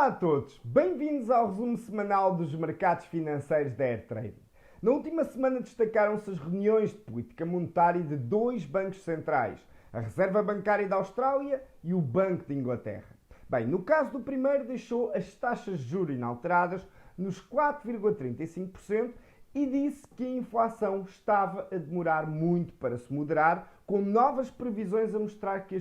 Olá a todos, bem-vindos ao resumo semanal dos mercados financeiros da Airtrade. Na última semana destacaram-se as reuniões de política monetária de dois bancos centrais, a Reserva Bancária da Austrália e o Banco de Inglaterra. Bem, no caso do primeiro deixou as taxas de juros inalteradas nos 4,35% e disse que a inflação estava a demorar muito para se moderar, com novas previsões a mostrar que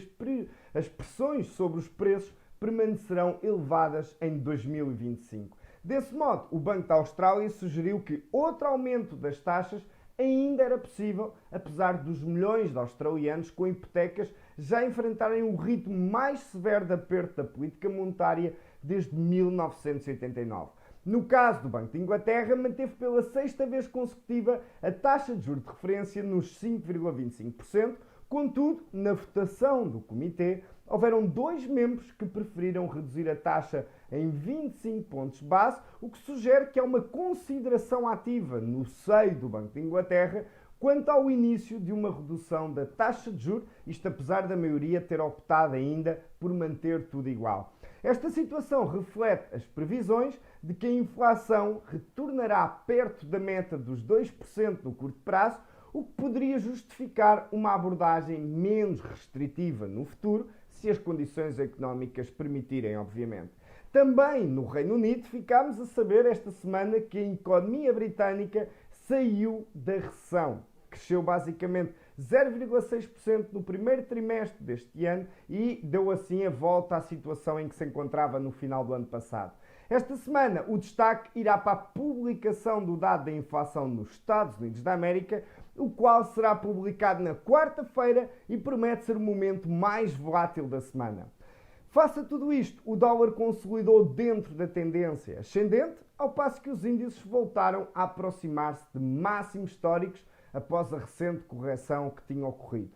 as pressões sobre os preços permanecerão elevadas em 2025. Desse modo, o Banco da Austrália sugeriu que outro aumento das taxas ainda era possível, apesar dos milhões de australianos com hipotecas já enfrentarem o ritmo mais severo de aperto da política monetária desde 1989. No caso do Banco de Inglaterra, manteve pela sexta vez consecutiva a taxa de juros de referência nos 5,25%, contudo, na votação do comitê, houveram dois membros que preferiram reduzir a taxa em 25 pontos base, o que sugere que há uma consideração ativa no seio do Banco de Inglaterra quanto ao início de uma redução da taxa de juros, isto apesar da maioria ter optado ainda por manter tudo igual. Esta situação reflete as previsões de que a inflação retornará perto da meta dos 2% no curto prazo, o que poderia justificar uma abordagem menos restritiva no futuro, se as condições económicas permitirem, obviamente. Também no Reino Unido ficámos a saber esta semana que a economia britânica saiu da recessão. Cresceu basicamente 0,6% no primeiro trimestre deste ano e deu assim a volta à situação em que se encontrava no final do ano passado. Esta semana o destaque irá para a publicação do dado da inflação nos Estados Unidos da América, o qual será publicado na quarta-feira e promete ser o momento mais volátil da semana. Face a tudo isto, o dólar consolidou dentro da tendência ascendente, ao passo que os índices voltaram a aproximar-se de máximos históricos após a recente correção que tinha ocorrido.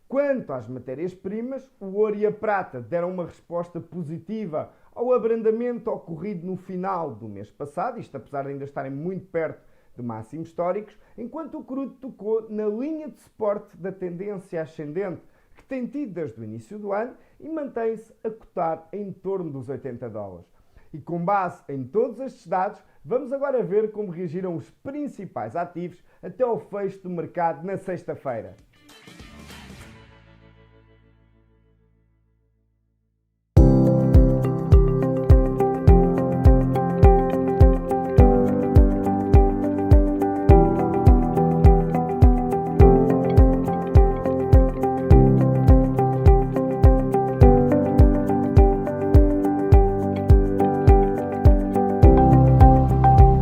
Quanto às matérias-primas, o ouro e a prata deram uma resposta positiva ao abrandamento ocorrido no final do mês passado, isto apesar de ainda estarem muito perto de máximos históricos, enquanto o crudo tocou na linha de suporte da tendência ascendente, que tem tido desde o início do ano e mantém-se a cotar em torno dos $80. E com base em todos estes dados, vamos agora ver como reagiram os principais ativos até ao fecho do mercado na sexta-feira.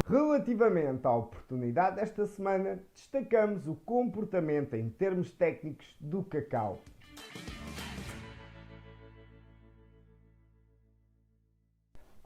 Relativamente à oportunidade desta semana, destacamos o comportamento em termos técnicos do cacau.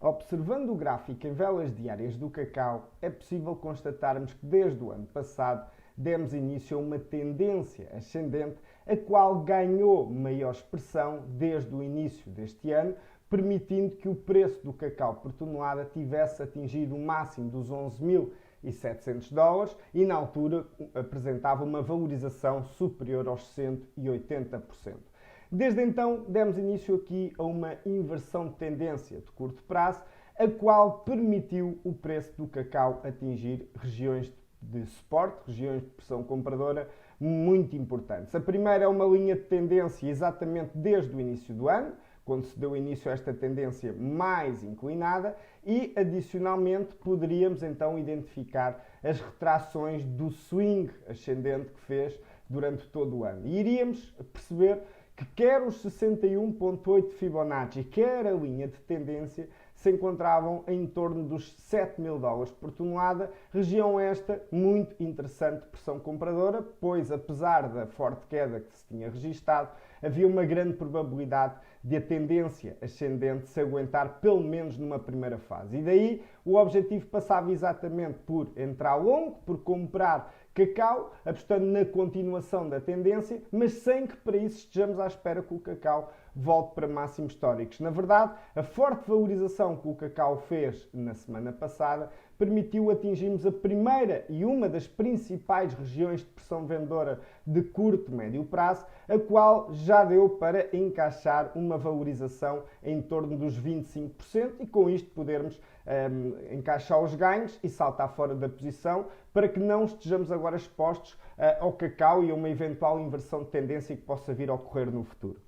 Observando o gráfico em velas diárias do cacau, é possível constatarmos que desde o ano passado demos início a uma tendência ascendente, a qual ganhou maior expressão desde o início deste ano, permitindo que o preço do cacau por tonelada tivesse atingido o máximo dos $11.700 e na altura apresentava uma valorização superior aos 180%. Desde então demos início aqui a uma inversão de tendência de curto prazo, a qual permitiu o preço do cacau atingir regiões de suporte, regiões de pressão compradora muito importantes. A primeira é uma linha de tendência exatamente desde o início do ano, quando se deu início a esta tendência mais inclinada e, adicionalmente, poderíamos então identificar as retrações do swing ascendente que fez durante todo o ano. E iríamos perceber que quer os 61,8 de Fibonacci, quer a linha de tendência, se encontravam em torno dos $7.000 por tonelada, região esta muito interessante de pressão compradora, pois apesar da forte queda que se tinha registado, havia uma grande probabilidade de a tendência ascendente se aguentar pelo menos numa primeira fase. E daí o objetivo passava exatamente por entrar longo, por comprar cacau, apostando na continuação da tendência, mas sem que para isso estejamos à espera que o cacau volte para máximos históricos. Na verdade, a forte valorização que o cacau fez na semana passada permitiu atingirmos a primeira e uma das principais regiões de pressão vendedora de curto e médio prazo, a qual já deu para encaixar uma valorização em torno dos 25% e com isto podermos encaixar os ganhos e saltar fora da posição para que não estejamos agora expostos ao cacau e a uma eventual inversão de tendência que possa vir a ocorrer no futuro.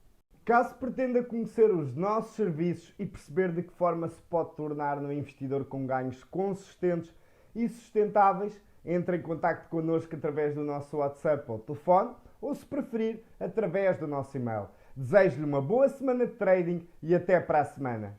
Caso pretenda conhecer os nossos serviços e perceber de que forma se pode tornar um investidor com ganhos consistentes e sustentáveis, entre em contacto connosco através do nosso WhatsApp ou telefone, ou se preferir, através do nosso e-mail. Desejo-lhe uma boa semana de trading e até para a semana.